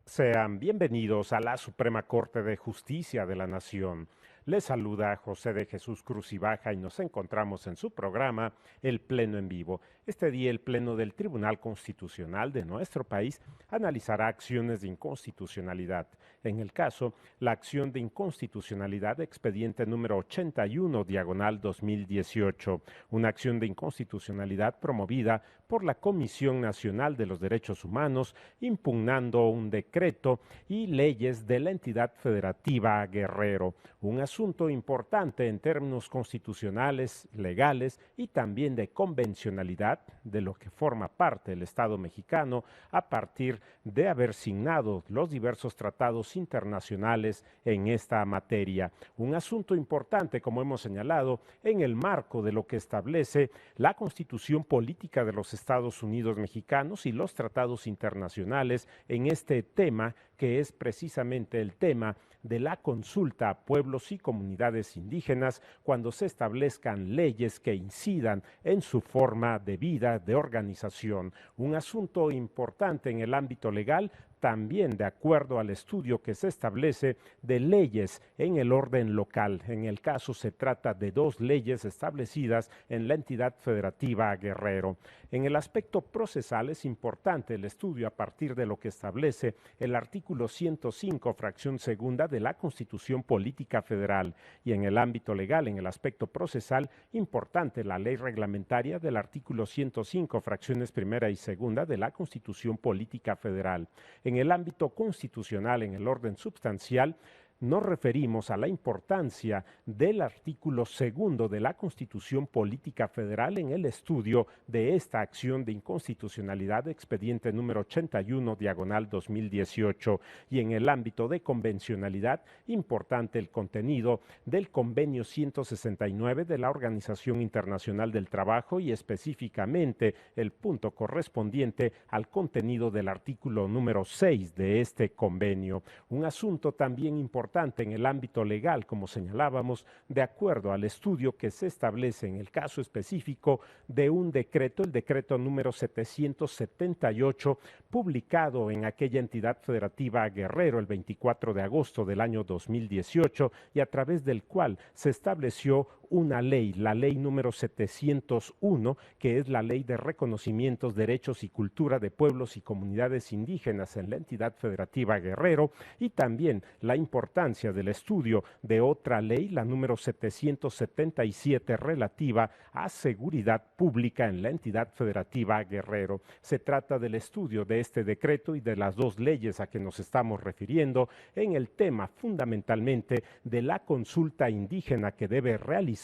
Sean bienvenidos a la Suprema Corte de Justicia de la Nación. Les saluda José de Jesús Cruz y Baja y nos encontramos en su programa El Pleno en Vivo. Este día el Pleno del Tribunal Constitucional de nuestro país analizará acciones de inconstitucionalidad. En el caso, la acción de inconstitucionalidad expediente número 81 diagonal 2018, una acción de inconstitucionalidad promovida por la Comisión Nacional de los Derechos Humanos, impugnando un decreto y leyes de la entidad federativa Guerrero, un asunto importante en términos constitucionales, legales y también de convencionalidad de lo que forma parte del Estado mexicano a partir de haber signado los diversos tratados internacionales en esta materia. Un asunto importante, como hemos señalado, en el marco de lo que establece la Constitución Política de los Estados Unidos Mexicanos y los tratados internacionales en este tema, que es precisamente el tema de la consulta a pueblos y comunidades indígenas cuando se establezcan leyes que incidan en su forma de vida, de organización. Un asunto importante en el ámbito legal, también de acuerdo al estudio que se establece de leyes en el orden local. En el caso se trata de dos leyes establecidas en la entidad federativa Guerrero. En el aspecto procesal es importante el estudio a partir de lo que establece el artículo 105, fracción segunda de la Constitución Política Federal, y en el ámbito legal, en el aspecto procesal, importante la ley reglamentaria del artículo 105, fracciones primera y segunda de la Constitución Política Federal. En el ámbito constitucional, en el orden sustancial, nos referimos a la importancia del artículo segundo de la Constitución Política Federal en el estudio de esta acción de inconstitucionalidad expediente número 81 diagonal 2018, y en el ámbito de convencionalidad, importante el contenido del convenio 169 de la Organización Internacional del Trabajo y específicamente el punto correspondiente al contenido del artículo número 6 de este convenio. Un asunto también importante en el ámbito legal, como señalábamos, de acuerdo al estudio que se establece en el caso específico de un decreto, el decreto número 778, publicado en aquella entidad federativa Guerrero el 24 de agosto del año 2018 y a través del cual se estableció una ley, la ley número 701, que es la ley de reconocimientos, derechos y cultura de pueblos y comunidades indígenas en la entidad federativa Guerrero, y también la importancia del estudio de otra ley, la número 777, relativa a seguridad pública en la entidad federativa Guerrero. Se trata del estudio de este decreto y de las dos leyes a que nos estamos refiriendo en el tema fundamentalmente de la consulta indígena que debe realizarse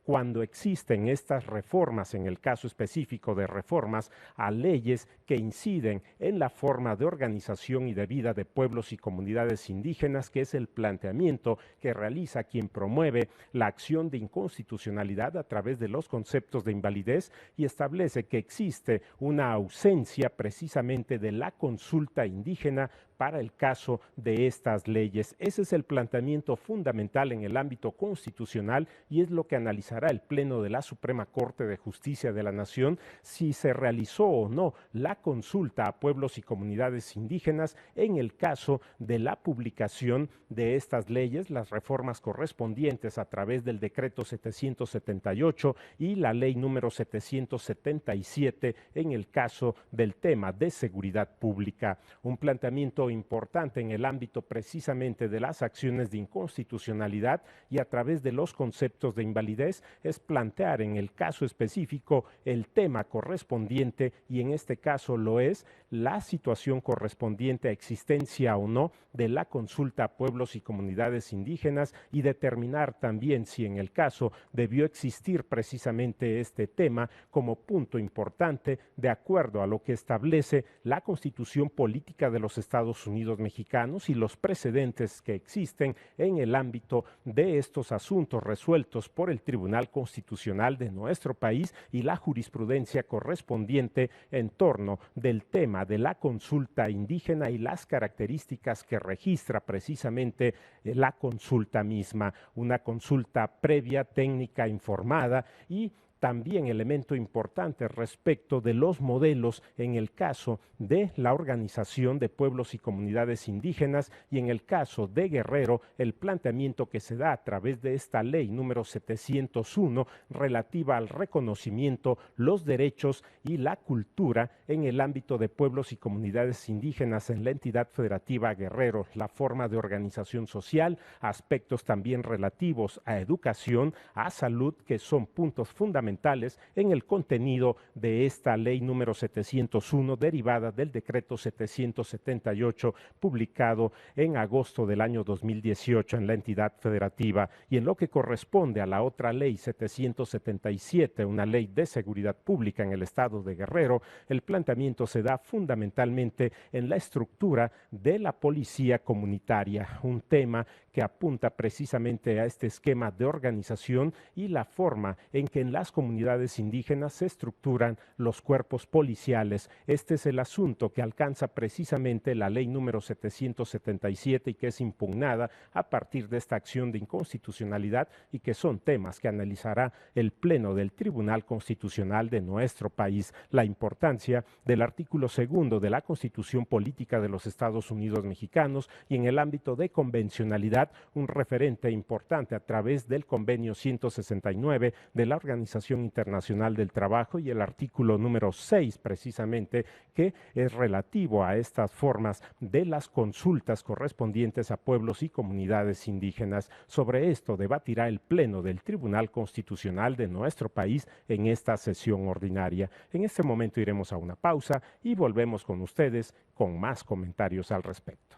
cuando existen estas reformas, en el caso específico de reformas a leyes que inciden en la forma de organización y de vida de pueblos y comunidades indígenas, que es el planteamiento que realiza quien promueve la acción de inconstitucionalidad a través de los conceptos de invalidez y establece que existe una ausencia precisamente de la consulta indígena para el caso de estas leyes. Ese es el planteamiento fundamental en el ámbito constitucional y es lo que analizará el Pleno de la Suprema Corte de Justicia de la Nación, si se realizó o no la consulta a pueblos y comunidades indígenas en el caso de la publicación de estas leyes, las reformas correspondientes a través del decreto 778 y la ley número 777 en el caso del tema de seguridad pública. Un planteamiento importante en el ámbito precisamente de las acciones de inconstitucionalidad y a través de los conceptos de invalidez es plantear en el caso específico el tema correspondiente, y en este caso lo es la situación correspondiente a existencia o no de la consulta a pueblos y comunidades indígenas, y determinar también si en el caso debió existir precisamente este tema como punto importante de acuerdo a lo que establece la Constitución Política de los Estados Unidos Mexicanos y los precedentes que existen en el ámbito de estos asuntos resueltos por el Tribunal Constitucional de nuestro país y la jurisprudencia correspondiente en torno del tema de la consulta indígena y las características que registra precisamente la consulta misma, una consulta previa, técnica, informada y también elemento importante respecto de los modelos en el caso de la Organización de Pueblos y Comunidades Indígenas y en el caso de Guerrero, el planteamiento que se da a través de esta ley número 701 relativa al reconocimiento, los derechos y la cultura en el ámbito de pueblos y comunidades indígenas en la entidad federativa Guerrero, la forma de organización social, aspectos también relativos a educación, a salud, que son puntos fundamentales en el contenido de esta ley número 701 derivada del decreto 778 publicado en agosto del año 2018 en la entidad federativa, y en lo que corresponde a la otra ley 777, una ley de seguridad pública en el estado de Guerrero, el planteamiento se da fundamentalmente en la estructura de la policía comunitaria, un tema que apunta precisamente a este esquema de organización y la forma en que en las comunidades indígenas se estructuran los cuerpos policiales. Este es el asunto que alcanza precisamente la ley número 777 y que es impugnada a partir de esta acción de inconstitucionalidad, y que son temas que analizará el Pleno del Tribunal Constitucional de nuestro país. La importancia del artículo 2 de la Constitución Política de los Estados Unidos Mexicanos, y en el ámbito de convencionalidad, un referente importante a través del convenio 169 de la Organización Internacional del Trabajo, y el artículo número 6 precisamente, que es relativo a estas formas de las consultas correspondientes a pueblos y comunidades indígenas. Sobre esto debatirá el Pleno del Tribunal Constitucional de nuestro país en esta sesión ordinaria. En este momento iremos a una pausa y volvemos con ustedes con más comentarios al respecto.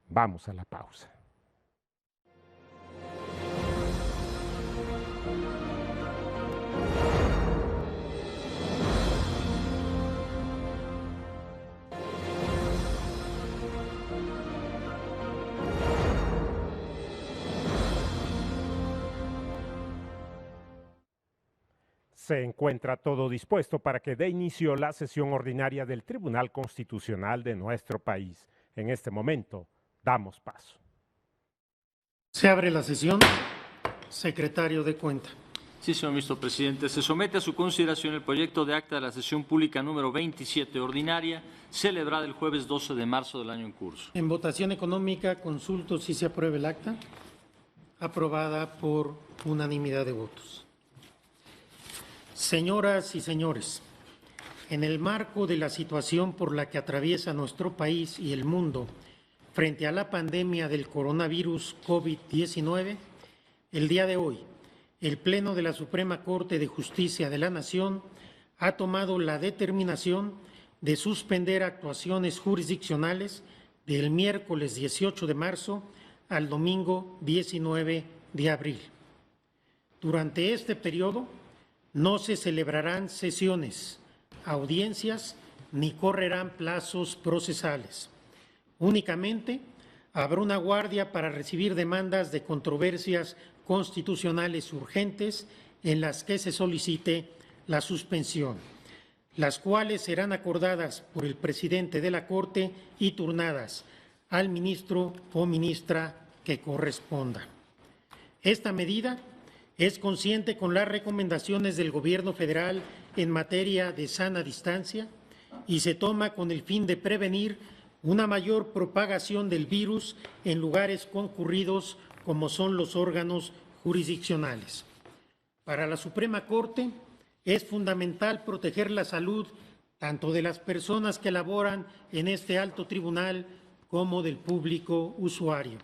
Vamos a la pausa. Se encuentra todo dispuesto para que dé inicio la sesión ordinaria del Tribunal Constitucional de nuestro país. En este momento, damos paso. Se abre la sesión. Secretario de Cuenta. Sí, señor ministro presidente. Se somete a su consideración el proyecto de acta de la sesión pública número 27 ordinaria, celebrada el jueves 12 de marzo del año en curso. En votación económica, consulto si se aprueba el acta. Aprobada por unanimidad de votos. Señoras y señores, en el marco de la situación por la que atraviesa nuestro país y el mundo frente a la pandemia del coronavirus COVID-19, el día de hoy, el Pleno de la Suprema Corte de Justicia de la Nación ha tomado la determinación de suspender actuaciones jurisdiccionales del miércoles 18 de marzo al domingo 19 de abril. Durante este periodo no se celebrarán sesiones, audiencias ni correrán plazos procesales. Únicamente habrá una guardia para recibir demandas de controversias constitucionales urgentes en las que se solicite la suspensión, las cuales serán acordadas por el presidente de la Corte y turnadas al ministro o ministra que corresponda. Esta medida es consciente con las recomendaciones del Gobierno federal en materia de sana distancia y se toma con el fin de prevenir una mayor propagación del virus en lugares concurridos como son los órganos jurisdiccionales. Para la Suprema Corte es fundamental proteger la salud tanto de las personas que laboran en este alto tribunal como del público usuario.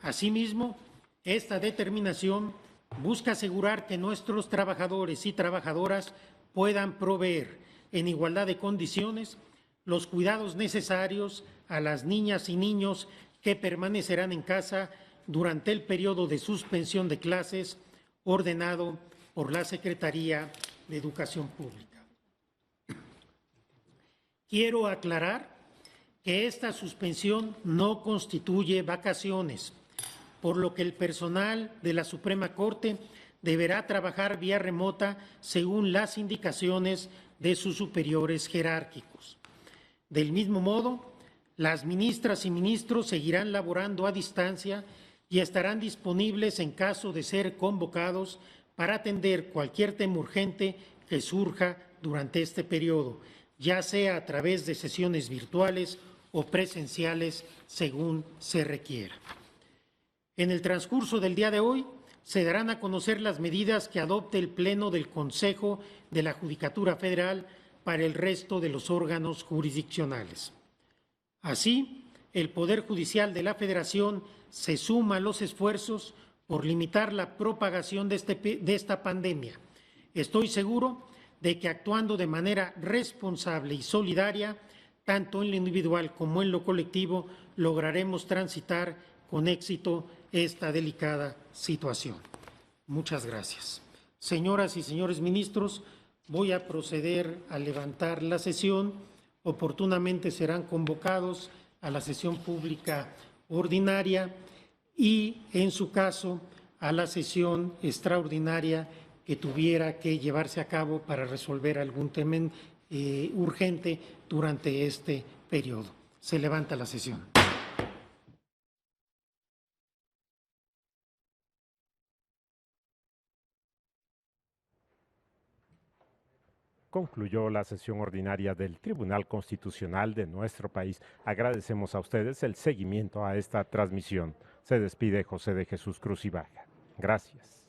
Asimismo, esta determinación busca asegurar que nuestros trabajadores y trabajadoras puedan proveer en igualdad de condiciones los cuidados necesarios a las niñas y niños que permanecerán en casa durante el periodo de suspensión de clases ordenado por la Secretaría de Educación Pública. Quiero aclarar que esta suspensión no constituye vacaciones, por lo que el personal de la Suprema Corte deberá trabajar vía remota según las indicaciones de sus superiores jerárquicos. Del mismo modo, las ministras y ministros seguirán laborando a distancia y estarán disponibles en caso de ser convocados para atender cualquier tema urgente que surja durante este periodo, ya sea a través de sesiones virtuales o presenciales, según se requiera. En el transcurso del día de hoy, se darán a conocer las medidas que adopte el Pleno del Consejo de la Judicatura Federal para el resto de los órganos jurisdiccionales. Así, el Poder Judicial de la Federación se suma a los esfuerzos por limitar la propagación de esta pandemia. Estoy seguro de que actuando de manera responsable y solidaria, tanto en lo individual como en lo colectivo, lograremos transitar con éxito esta delicada situación. Muchas gracias. Señoras y señores ministros, voy a proceder a levantar la sesión. Oportunamente serán convocados a la sesión pública ordinaria y, en su caso, a la sesión extraordinaria que tuviera que llevarse a cabo para resolver algún tema urgente durante este periodo. Se levanta la sesión. Concluyó la sesión ordinaria del Tribunal Constitucional de nuestro país. Agradecemos a ustedes el seguimiento a esta transmisión. Se despide José de Jesús Cruz y Baja. Gracias.